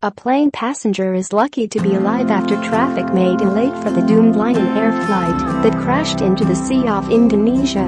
A plane passenger is lucky to be alive after traffic made him late for the doomed Lion Air flight that crashed into the sea off Indonesia.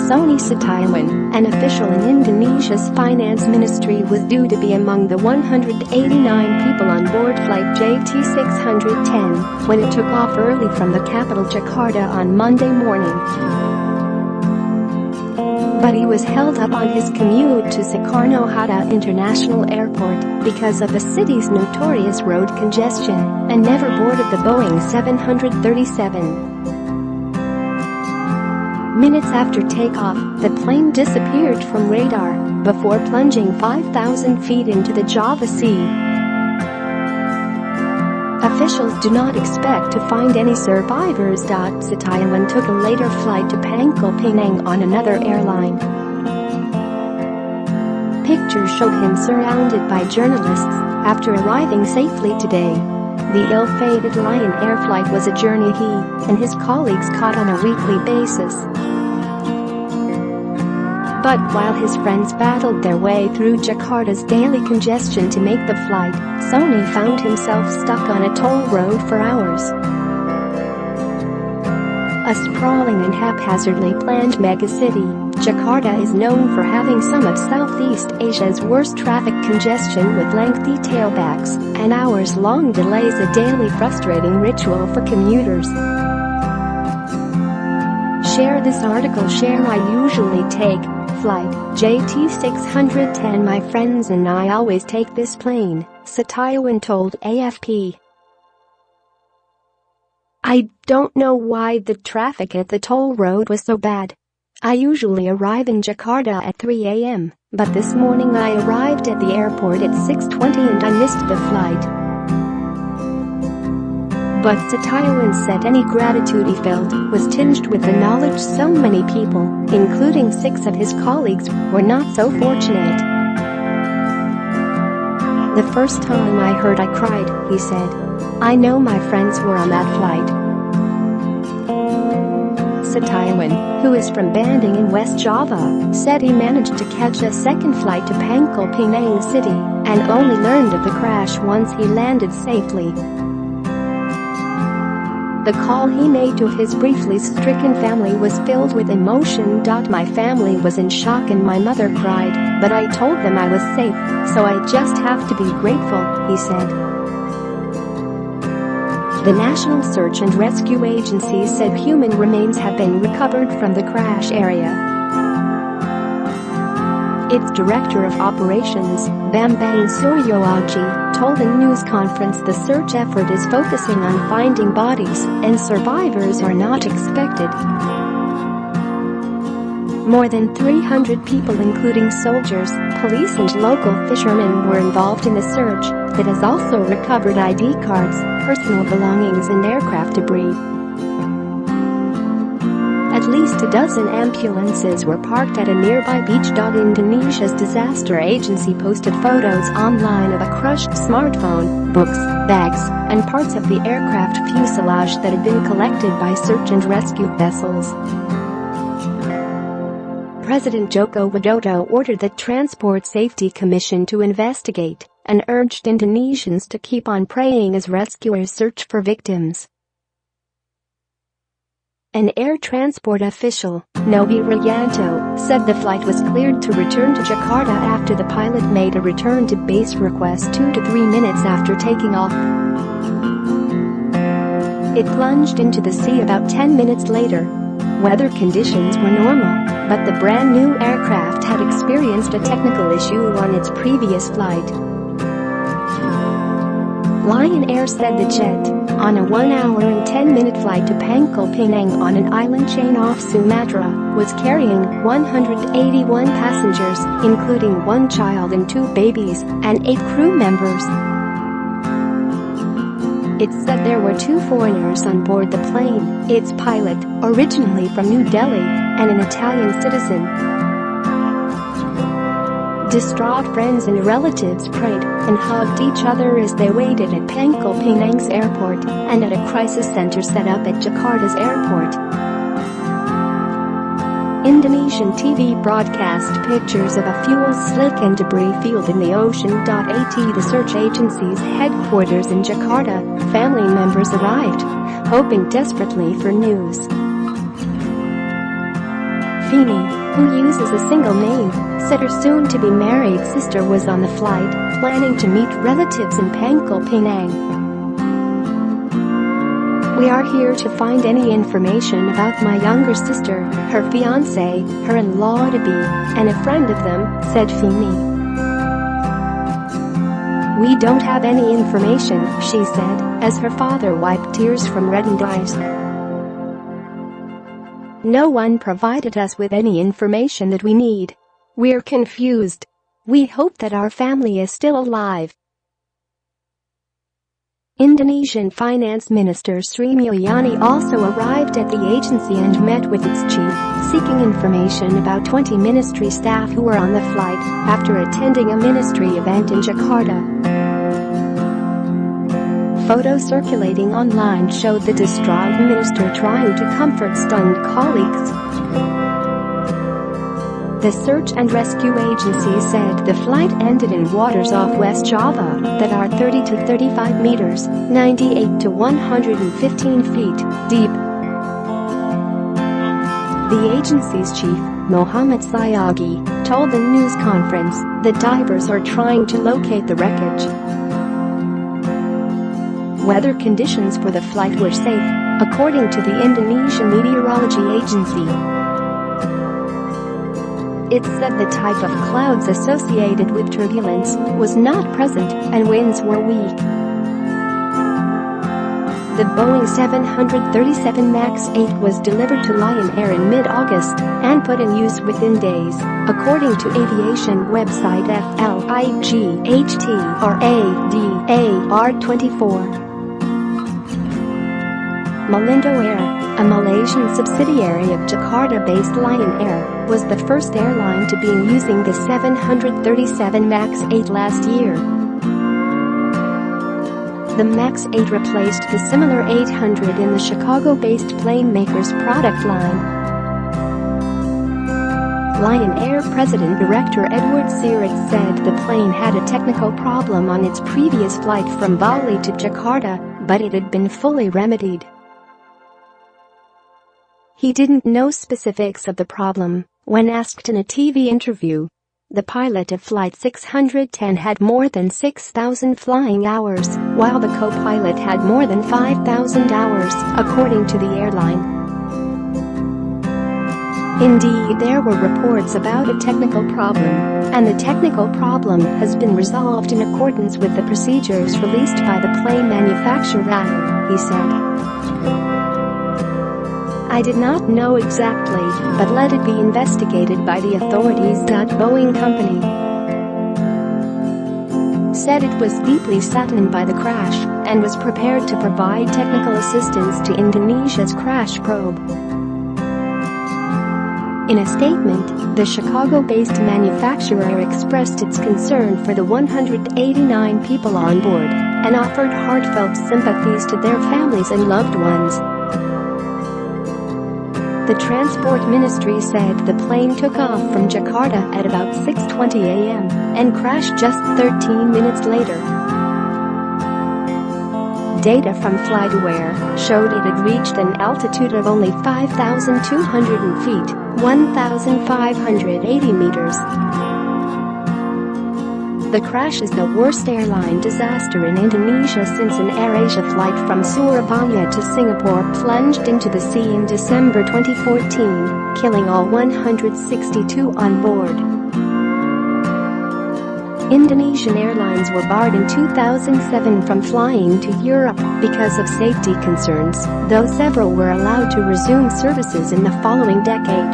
Sony Setiawan, an official in Indonesia's finance ministry, was due to be among the 189 people on board flight JT610 when it took off early from the capital Jakarta on Monday morning. But he was held up on his commute to Soekarno-Hatta International Airport because of the city's notorious road congestion and never boarded the Boeing 737. Minutes after takeoff, the plane disappeared from radar before plunging 5,000 feet into the Java Sea. Officials do not expect to find any survivors. Setiawan took a later flight to Pangkal Pinang on another airline. Pictures show him surrounded by journalists after arriving safely today. The ill-fated Lion Air flight was a journey he and his colleagues caught on a weekly basis. But while his friends battled their way through Jakarta's daily congestion to make the flight, Sony found himself stuck on a toll road for hours. A sprawling and haphazardly planned megacity, Jakarta is known for having some of Southeast Asia's worst traffic congestion, with lengthy tailbacks and hours-long delays, a daily frustrating ritual for commuters. Share this article. Share. I usually take flight JT610. My friends and I always take this plane, Setiawan told AFP. I don't know why the traffic at the toll road was so bad. I usually arrive in Jakarta at 3 a.m., but this morning I arrived at the airport at 6:20 and I missed the flight. But Setiawan said any gratitude he felt was tinged with the knowledge so many people, including 6 of his colleagues, were not so fortunate. The first time I heard, I cried, he said. I know my friends were on that flight. Setiawan, who is from Bandung in West Java, said he managed to catch a second flight to Pangkal Pinang City and only learned of the crash once he landed safely. The call he made to his briefly stricken family was filled with emotion. My family was in shock and my mother cried, but I told them I was safe, so I just have to be grateful, he said. The National Search and Rescue Agency said human remains have been recovered from the crash area. Its director of operations, Bambang Suryoaji, told a news conference the search effort is focusing on finding bodies and survivors are not expected. More than 300 people, including soldiers, police and local fishermen, were involved in the search that has also recovered ID cards, personal belongings and aircraft debris. At least a dozen ambulances were parked at a nearby beach. Indonesia's disaster agency posted photos online of a crushed smartphone, books, bags, and parts of the aircraft fuselage that had been collected by search and rescue vessels. President Joko Widodo ordered the Transport Safety Commission to investigate and urged Indonesians to keep on praying as rescuers search for victims. An air transport official, Novi Rianto, said the flight was cleared to return to Jakarta after the pilot made a return to base request 2 to 3 minutes after taking off. It plunged into the sea about 10 minutes later. Weather conditions were normal, but the brand new aircraft had experienced a technical issue on its previous flight. Lion Air said the jet, on a 1 hour and 10-minute flight to Pangkal Pinang on an island chain off Sumatra, was carrying 181 passengers, including 1 child and 2 babies, and 8 crew members. It said there were 2 foreigners on board the plane, its pilot, originally from New Delhi, and an Italian citizen. Distraught friends and relatives prayed and hugged each other as they waited at Pangkal Pinang's airport and at a crisis center set up at Jakarta's airport. Indonesian TV broadcast pictures of a fuel slick and debris field in the ocean. At the search agency's headquarters in Jakarta, family members arrived, hoping desperately for news. Fini, who uses a single name, said her soon-to-be married sister was on the flight, planning to meet relatives in Pangkal Pinang. "We are here to find any information about my younger sister, her fiancé, her in-law-to-be, and a friend of them," said Fini. "We don't have any information," she said, as her father wiped tears from reddened eyes. "No one provided us with any information that we need. We're confused. We hope that our family is still alive." Indonesian Finance Minister Sri Mulyani also arrived at the agency and met with its chief, seeking information about 20 ministry staff who were on the flight after attending a ministry event in Jakarta. Photos circulating online showed the distraught minister trying to comfort stunned colleagues. The search and rescue agency said the flight ended in waters off West Java that are 30 to 35 meters, 98 to 115 feet deep. The agency's chief, Muhammad Syagi, told the news conference that divers are trying to locate the wreckage. Weather conditions for the flight were safe, according to the Indonesian Meteorology Agency. It said the type of clouds associated with turbulence was not present and winds were weak. The Boeing 737 MAX 8 was delivered to Lion Air in mid-August and put in use within days, according to aviation website FLIGHTRADAR24. Malindo Air, a Malaysian subsidiary of Jakarta-based Lion Air, was the first airline to be using the 737 MAX 8 last year. The MAX 8 replaced the similar 800 in the Chicago-based plane maker's product line. Lion Air President Director Edward Sirait said the plane had a technical problem on its previous flight from Bali to Jakarta, but it had been fully remedied. He didn't know specifics of the problem when asked in a TV interview. The pilot of Flight 610 had more than 6,000 flying hours, while the co-pilot had more than 5,000 hours, according to the airline. Indeed, there were reports about a technical problem, and the technical problem has been resolved in accordance with the procedures released by the plane manufacturer, he said. "I did not know exactly, but let it be investigated by the authorities." Boeing Company said it was deeply saddened by the crash and was prepared to provide technical assistance to Indonesia's crash probe. In a statement, the Chicago-based manufacturer expressed its concern for the 189 people on board and offered heartfelt sympathies to their families and loved ones. The Transport Ministry said the plane took off from Jakarta at about 6:20 a.m. and crashed just 13 minutes later. Data from FlightAware showed it had reached an altitude of only 5,200 feet, 1,580 meters. The crash is the worst airline disaster in Indonesia since an AirAsia flight from Surabaya to Singapore plunged into the sea in December 2014, killing all 162 on board. Indonesian airlines were barred in 2007 from flying to Europe because of safety concerns, though several were allowed to resume services in the following decade.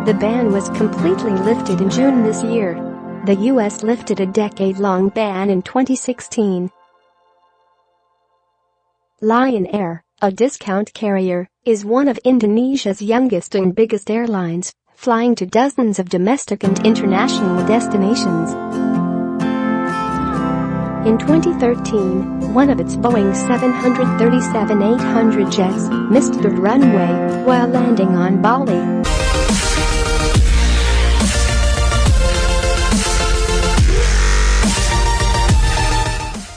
The ban was completely lifted in June this year. The U.S. lifted a decade-long ban in 2016. Lion Air, a discount carrier, is one of Indonesia's youngest and biggest airlines, flying to dozens of domestic and international destinations. In 2013, one of its Boeing 737-800 jets missed the runway while landing on Bali.